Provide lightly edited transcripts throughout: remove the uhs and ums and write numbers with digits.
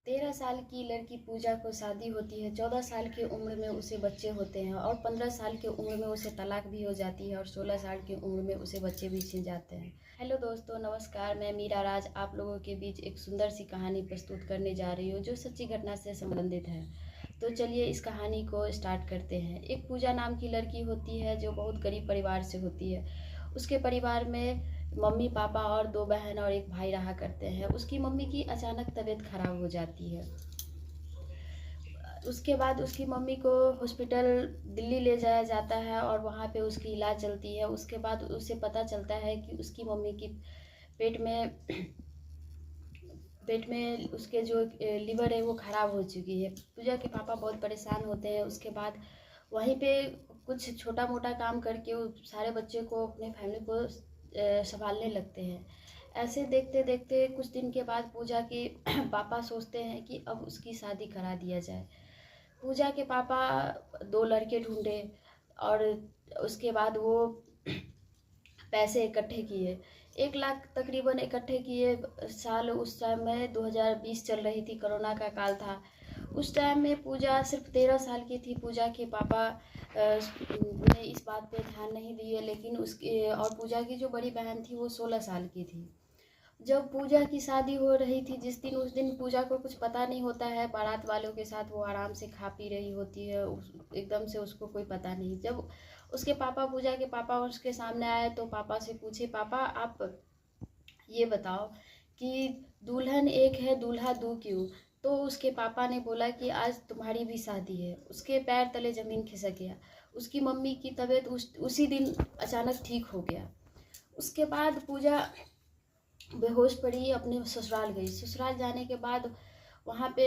13 साल की लड़की पूजा को शादी होती है। 14 साल की उम्र में उसे बच्चे होते हैं और 15 साल की उम्र में उसे तलाक भी हो जाती है और 16 साल की उम्र में उसे बच्चे भी छिन जाते हैं। हेलो दोस्तों, नमस्कार। मैं मीरा राज आप लोगों के बीच एक सुंदर सी कहानी प्रस्तुत करने जा रही हूँ जो सच्ची घटना से संबंधित है। तो चलिए इस कहानी को स्टार्ट करते हैं। एक पूजा नाम की लड़की होती है जो बहुत गरीब परिवार से होती है। उसके परिवार में मम्मी पापा और 2 बहन और 1 भाई रहा करते हैं। उसकी मम्मी की अचानक तबीयत खराब हो जाती है। उसके बाद उसकी मम्मी को हॉस्पिटल दिल्ली ले जाया जाता है और वहाँ पे उसकी इलाज चलती है। उसके बाद उसे पता चलता है कि उसकी मम्मी की पेट में उसके जो लीवर है वो ख़राब हो चुकी है। पूजा के पापा बहुत परेशान होते हैं। उसके बाद वहीं पे कुछ छोटा मोटा काम करके वो सारे बच्चे को अपने फैमिली को संभालने लगते हैं। ऐसे देखते देखते कुछ दिन के बाद पूजा के पापा सोचते हैं कि अब उसकी शादी करा दिया जाए। पूजा के पापा 2 लड़के ढूंढे और उसके बाद वो पैसे इकट्ठे किए। 1 लाख तकरीबन इकट्ठे किए। साल उस समय 2020 चल रही थी, कोरोना का काल था। उस टाइम में पूजा सिर्फ 13 साल की थी। पूजा के पापा ने इस बात पे ध्यान नहीं दिए, लेकिन उसके और पूजा की जो बड़ी बहन थी वो 16 साल की थी। जब पूजा की शादी हो रही थी उस दिन पूजा को कुछ पता नहीं होता है। बारात वालों के साथ वो आराम से खा पी रही होती है। एकदम से उसको कोई पता नहीं। जब उसके पापा पूजा के पापा उसके सामने आए तो पापा से पूछे, पापा आप ये बताओ कि दुल्हन एक है दूल्हा 2 क्यों? तो उसके पापा ने बोला कि आज तुम्हारी भी शादी है। उसके पैर तले ज़मीन खिसक गया। उसकी मम्मी की तबीयत उसी दिन अचानक ठीक हो गया। उसके बाद पूजा बेहोश पड़ी, अपने ससुराल गई। ससुराल जाने के बाद वहाँ पे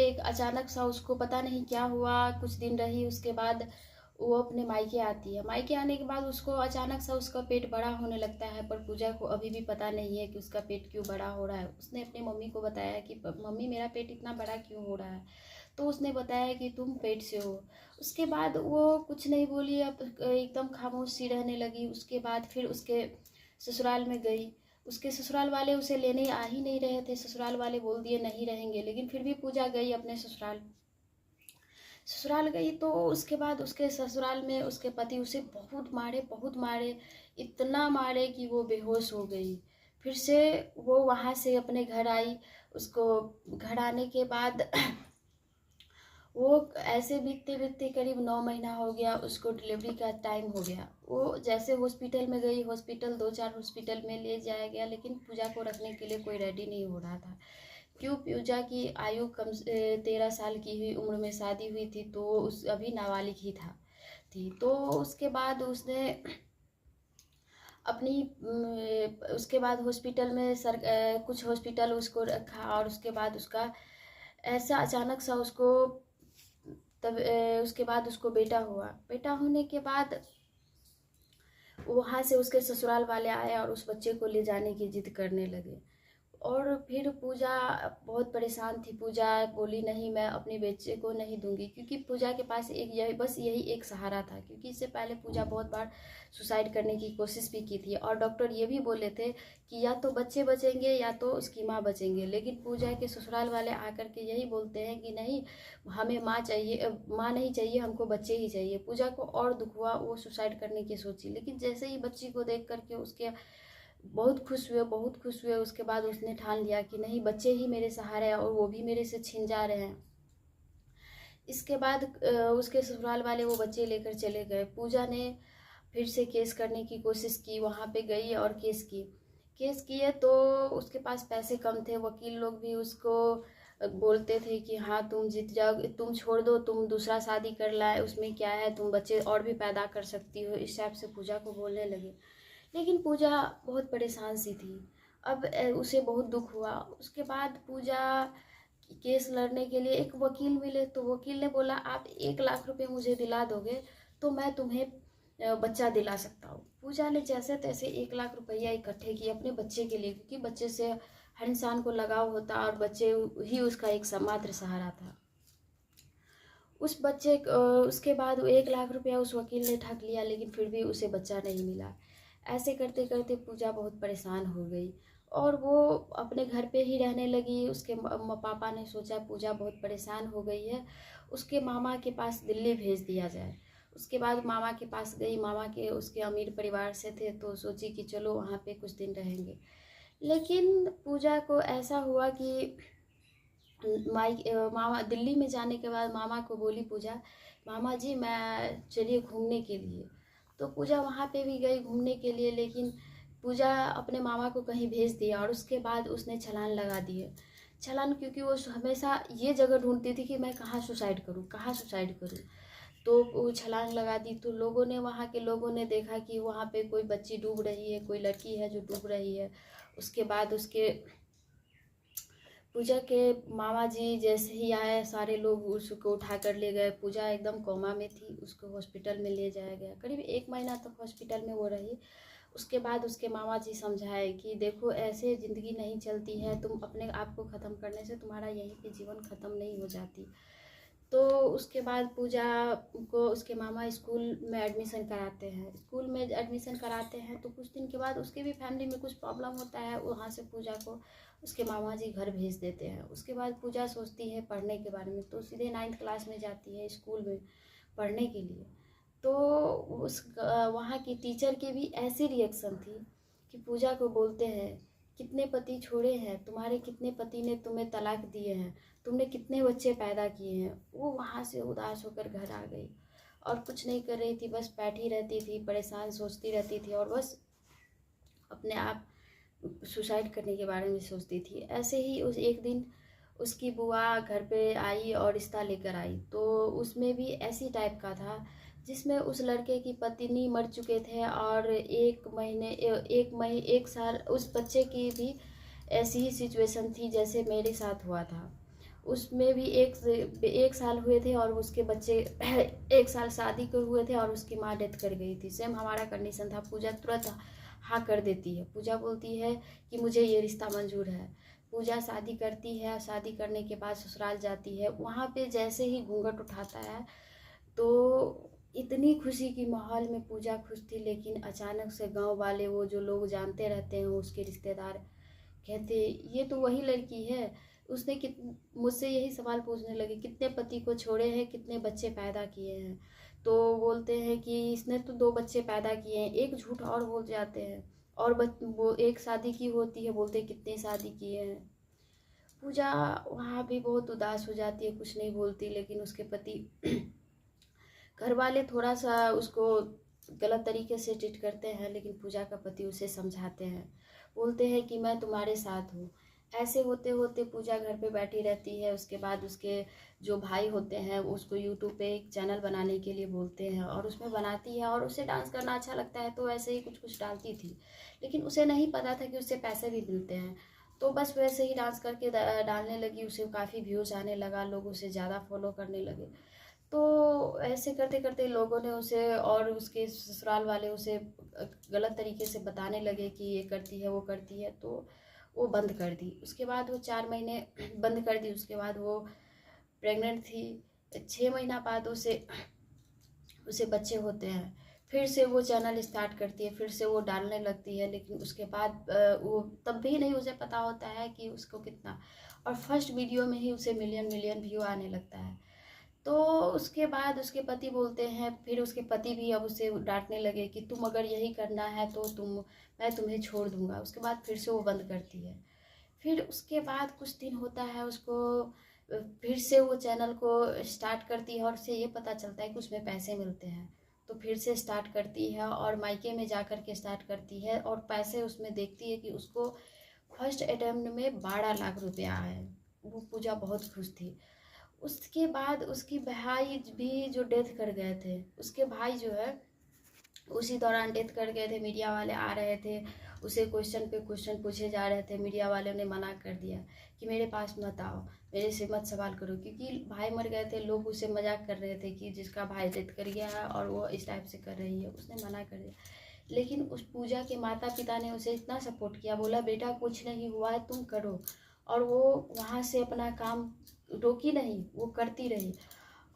एक अचानक सा उसको पता नहीं क्या हुआ, कुछ दिन रही। उसके बाद वो अपने मायके आती है। मायके आने के बाद उसको अचानक सा उसका पेट बड़ा होने लगता है, पर पूजा को अभी भी पता नहीं है कि उसका पेट क्यों बड़ा हो रहा है। उसने अपनी मम्मी को बताया कि मम्मी मेरा पेट इतना बड़ा क्यों हो रहा है? तो उसने बताया कि तुम पेट से हो। उसके बाद वो कुछ नहीं बोली, अब एकदम खामोश सी रहने लगी। उसके बाद फिर उसके ससुराल में गई। उसके ससुराल वाले उसे लेने आ ही नहीं रहे थे। ससुराल वाले बोल दिए नहीं रहेंगे, लेकिन फिर भी पूजा गई अपने ससुराल गई। तो उसके बाद उसके ससुराल में उसके पति उसे बहुत मारे, इतना मारे कि वो बेहोश हो गई। फिर से वो वहाँ से अपने घर आई। उसको घर आने के बाद वो ऐसे बीतते बीतते करीब 9 महीना हो गया। उसको डिलीवरी का टाइम हो गया। वो जैसे हॉस्पिटल में गई, हॉस्पिटल 2-4 हॉस्पिटल में ले जाया गया, लेकिन पूजा को रखने के लिए कोई रेडी नहीं हो रहा था। क्यों? पूजा की आयु 13 साल की हुई उम्र में शादी हुई थी, तो उस अभी नाबालिग ही थी। तो उसके बाद उसने अपनी उसके बाद हॉस्पिटल में कुछ हॉस्पिटल उसको रखा और उसके बाद उसका ऐसा अचानक सा उसको तब उसके बाद उसको बेटा हुआ। बेटा होने के बाद वहाँ से उसके ससुराल वाले आए और उस बच्चे को ले जाने की जिद करने लगे। और फिर पूजा बहुत परेशान थी। पूजा बोली नहीं, मैं अपने बच्चे को नहीं दूंगी, क्योंकि पूजा के पास यही एक सहारा था। क्योंकि इससे पहले पूजा बहुत बार सुसाइड करने की कोशिश भी की थी और डॉक्टर ये भी बोले थे कि या तो बच्चे बचेंगे या तो उसकी माँ बचेंगे। लेकिन पूजा के ससुराल वाले आकर के यही बोलते हैं कि नहीं, हमें माँ चाहिए, माँ नहीं चाहिए, हमको बच्चे ही चाहिए। पूजा को और दुख हुआ, वो सुसाइड करने की सोची। लेकिन जैसे ही बच्ची को देख करके उसके बहुत खुश हुए। उसके बाद उसने ठान लिया कि नहीं, बच्चे ही मेरे सहारे हैं और वो भी मेरे से छिन जा रहे हैं। इसके बाद उसके ससुराल वाले वो बच्चे लेकर चले गए। पूजा ने फिर से केस करने की कोशिश की, वहाँ पे गई और केस किए। तो उसके पास पैसे कम थे। वकील लोग भी उसको बोलते थे कि हाँ तुम जीत जाओगे, तुम छोड़ दो, तुम दूसरा शादी कर लाए, उसमें क्या है, तुम बच्चे और भी पैदा कर सकती हो। इस टाइप से पूजा को बोलने लगे। लेकिन पूजा बहुत परेशान सी थी। अब उसे बहुत दुख हुआ। उसके बाद पूजा केस लड़ने के लिए एक वकील मिले। तो वकील ने बोला आप 1 लाख रुपए मुझे दिला दोगे तो मैं तुम्हें बच्चा दिला सकता हूँ। पूजा ने जैसे तैसे 1 लाख रुपया इकट्ठे किए अपने बच्चे के लिए, क्योंकि बच्चे से हर इंसान को लगाव होता और बच्चे ही उसका एक मात्र सहारा था। उसके बाद 1 लाख रुपया उस वकील ने ठग लिया, लेकिन फिर भी उसे बच्चा नहीं मिला। ऐसे करते करते पूजा बहुत परेशान हो गई और वो अपने घर पे ही रहने लगी। उसके पापा ने सोचा पूजा बहुत परेशान हो गई है, उसके मामा के पास दिल्ली भेज दिया जाए। उसके बाद मामा के पास गई, मामा के उसके अमीर परिवार से थे तो सोची कि चलो वहाँ पे कुछ दिन रहेंगे। लेकिन पूजा को ऐसा हुआ कि मामा दिल्ली में जाने के बाद मामा को बोली पूजा, मामा जी मैं चलिए घूमने के लिए। तो पूजा वहाँ पे भी गई घूमने के लिए, लेकिन पूजा अपने मामा को कहीं भेज दिया और उसके बाद उसने छलांग लगा दिए। छलांग क्योंकि वो हमेशा ये जगह ढूंढती थी कि मैं कहाँ सुसाइड करूँ, कहाँ सुसाइड करूँ। तो वो छलांग लगा दी तो लोगों ने, वहाँ के लोगों ने देखा कि वहाँ पे कोई बच्ची डूब रही है, कोई लड़की है जो डूब रही है। उसके बाद उसके पूजा के मामा जी जैसे ही आए, सारे लोग उसको उठा कर ले गए। पूजा एकदम कोमा में थी, उसको हॉस्पिटल में ले जाया गया। करीब 1 महीना तक हॉस्पिटल में वो रही। उसके बाद उसके मामा जी समझाए कि देखो ऐसे ज़िंदगी नहीं चलती है, तुम अपने आप को ख़त्म करने से तुम्हारा यहीं पे जीवन ख़त्म नहीं हो जाती। तो उसके बाद पूजा को उसके मामा स्कूल में एडमिशन कराते हैं। स्कूल में एडमिशन कराते हैं तो कुछ दिन के बाद उसके भी फैमिली में कुछ प्रॉब्लम होता है, वहाँ से पूजा को उसके मामा जी घर भेज देते हैं। उसके बाद पूजा सोचती है पढ़ने के बारे में, तो सीधे 9th क्लास में जाती है स्कूल में पढ़ने के लिए। तो उस वहाँ की टीचर की भी ऐसी रिएक्शन थी कि पूजा को बोलते हैं कितने पति छोड़े हैं तुम्हारे, कितने पति ने तुम्हें तलाक दिए हैं, तुमने कितने बच्चे पैदा किए हैं। वो वहाँ से उदास होकर घर आ गई और कुछ नहीं कर रही थी, बस बैठी रहती थी, परेशान सोचती रहती थी और बस अपने आप सुसाइड करने के बारे में सोचती थी। ऐसे ही उस एक दिन उसकी बुआ घर पे आई और रिश्ता लेकर आई, तो उसमें भी ऐसी टाइप का था जिसमें उस लड़के की पत्नी मर चुके थे और 1 साल उस बच्चे की भी ऐसी ही सिचुएशन थी जैसे मेरे साथ हुआ था। उसमें भी एक साल हुए थे और उसके बच्चे 1 साल शादी को हुए थे और उसकी माँ डेथ कर गई थी। सेम हमारा कंडीशन था। पूजा तुरंत हाँ कर देती है। पूजा बोलती है कि मुझे ये रिश्ता मंजूर है। पूजा शादी करती है, शादी करने के बाद ससुराल जाती है। वहाँ पे जैसे ही घूंघट उठाता है तो इतनी खुशी की माहौल में पूजा खुश थी, लेकिन अचानक से गांव वाले, वो जो लोग जानते रहते हैं उसके रिश्तेदार, कहते ये तो वही लड़की है। उसने मुझसे यही सवाल पूछने लगे कितने पति को छोड़े हैं, कितने बच्चे पैदा किए हैं। तो बोलते हैं कि इसने तो 2 बच्चे पैदा किए हैं। एक झूठ और बोल जाते हैं और वो एक शादी की होती है, बोलते कितने शादी किए हैं। पूजा वहाँ भी बहुत उदास हो जाती है, कुछ नहीं बोलती, लेकिन उसके पति घर वाले थोड़ा सा उसको गलत तरीके से ट्रीट करते हैं, लेकिन पूजा का पति उसे समझाते हैं, बोलते हैं कि मैं तुम्हारे साथ हूँ। ऐसे होते होते पूजा घर पे बैठी रहती है। उसके बाद उसके जो भाई होते हैं उसको यूट्यूब पे एक चैनल बनाने के लिए बोलते हैं और उसमें बनाती है और उसे डांस करना अच्छा लगता है तो ऐसे ही कुछ कुछ डालती थी, लेकिन उसे नहीं पता था कि उससे पैसे भी मिलते हैं। तो बस वैसे ही डांस करके डालने लगी। उसे काफ़ी व्यूज़ आने लगा, लोग उसे ज़्यादा फॉलो करने लगे। तो ऐसे करते करते लोगों ने उसे और उसके ससुराल वाले उसे गलत तरीके से बताने लगे कि ये करती है वो करती है, तो वो बंद कर दी। उसके बाद वो 4 महीने बंद कर दी। उसके बाद वो प्रेग्नेंट थी। 6 महीना बाद उसे उसे बच्चे होते हैं। फिर से वो चैनल स्टार्ट करती है, फिर से वो डालने लगती है, लेकिन उसके बाद वो तब भी नहीं उसे पता होता है कि उसको कितना, और फर्स्ट वीडियो में ही उसे मिलियन मिलियन व्यू आने लगता है। तो उसके बाद उसके पति बोलते हैं, फिर उसके पति भी अब उसे डांटने लगे कि तुम अगर यही करना है तो मैं तुम्हें छोड़ दूंगा। उसके बाद फिर से वो बंद करती है। फिर उसके बाद कुछ दिन होता है, उसको फिर से वो चैनल को स्टार्ट करती है और उसे ये पता चलता है कि उसमें पैसे मिलते हैं। तो फिर से स्टार्ट करती है और मायके में जा कर के स्टार्ट करती है और पैसे उसमें देखती है कि उसको फर्स्ट अटेम्प्ट में 12 लाख रुपया आए। वो पूजा बहुत खुश थी। उसके बाद उसकी भाई भी जो डेथ कर गए थे, उसके भाई जो है उसी दौरान डेथ कर गए थे। मीडिया वाले आ रहे थे, उसे क्वेश्चन पे क्वेश्चन पूछे जा रहे थे। मीडिया वाले ने मना कर दिया कि मेरे पास मत आओ, मेरे से मत सवाल करो, क्योंकि भाई मर गए थे। लोग उसे मजाक कर रहे थे कि जिसका भाई डेथ कर गया है और वो इस टाइप से कर रही है। उसने मना कर दिया, लेकिन उस पूजा के माता पिता ने उसे इतना सपोर्ट किया, बोला बेटा कुछ नहीं हुआ है, तुम करो। और वो वहाँ से अपना काम रोकी नहीं, वो करती रही।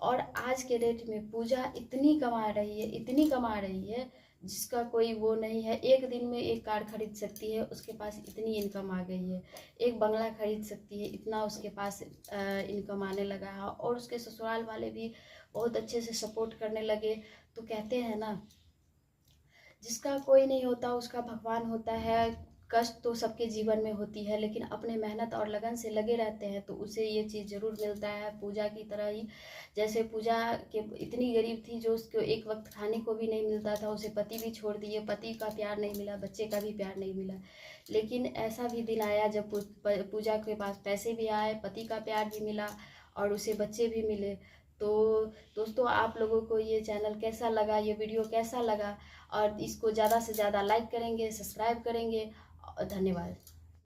और आज के डेट में पूजा इतनी कमा रही है, इतनी कमा रही है, जिसका कोई वो नहीं है, एक दिन में एक कार खरीद सकती है, उसके पास इतनी इनकम आ गई है। एक बंगला खरीद सकती है, इतना उसके पास इनकम आने लगा है। और उसके ससुराल वाले भी बहुत अच्छे से सपोर्ट करने लगे। तो कहते हैं ना, जिसका कोई नहीं होता उसका भगवान होता है। कष्ट तो सबके जीवन में होती है, लेकिन अपने मेहनत और लगन से लगे रहते हैं तो उसे ये चीज़ ज़रूर मिलता है। पूजा की तरह ही, जैसे पूजा के इतनी गरीब थी जो उसको एक वक्त खाने को भी नहीं मिलता था, उसे पति भी छोड़ दिए, पति का प्यार नहीं मिला, बच्चे का भी प्यार नहीं मिला। लेकिन ऐसा भी दिन आया जब पूजा के पास पैसे भी आए, पति का प्यार भी मिला और उसे बच्चे भी मिले। तो दोस्तों, आप लोगों को ये चैनल कैसा लगा, ये वीडियो कैसा लगा, और इसको ज़्यादा से ज़्यादा लाइक करेंगे, सब्सक्राइब करेंगे। धन्यवाद।